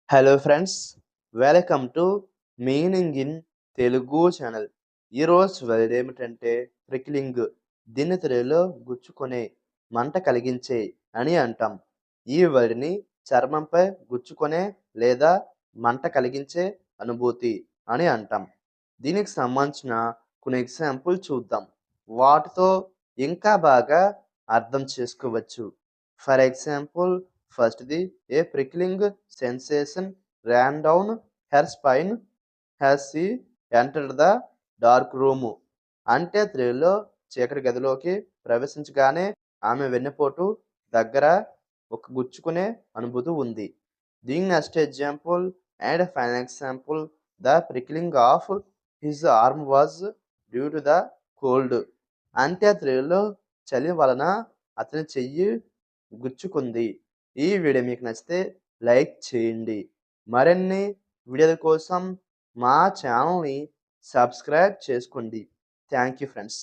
Hello friends, welcome to meaning in Telugu channel. ఈరోజు word ఏమిటంటే ప్రిక్లింగ్. దీన్ని తెలుగులో గుచ్చుకొనే, మంట కలిగించే అని అంటాం. ఈ వర్డ్ని చర్మంపై గుచ్చుకొనే లేదా మంట కలిగించే అనుభూతి అని అంటాం. దీనికి సంబంధించిన కొన్ని ఎగ్జాంపుల్ చూద్దాం. వాటితో ఇంకా బాగా అర్థం చేసుకోవచ్చు. ఫర్ ఎగ్జాంపుల్, ఫస్ట్‌ది, ఏ ప్రిక్లింగ్ sensation ran down her spine as she entered the dark room. అంటే తెలుగులో చీకటి గదిలోకి ప్రవేశించగానే ఆమె వెన్నుపోటు దగ్గర ఒక గుచ్చుకునే అనుభూతి ఉంది. దీని next example and final example, the prickling of his arm was due to the cold. అంటే తెలుగులో చలి వలన అతని చెయ్యి గుచ్చుకుంది. ఈ వీడియో మీకు నచ్చితే లైక్ చేయండి. మరిన్ని వీడియోల కోసం మా ఛానల్ని సబ్స్క్రైబ్ చేసుకోండి. Thank you friends.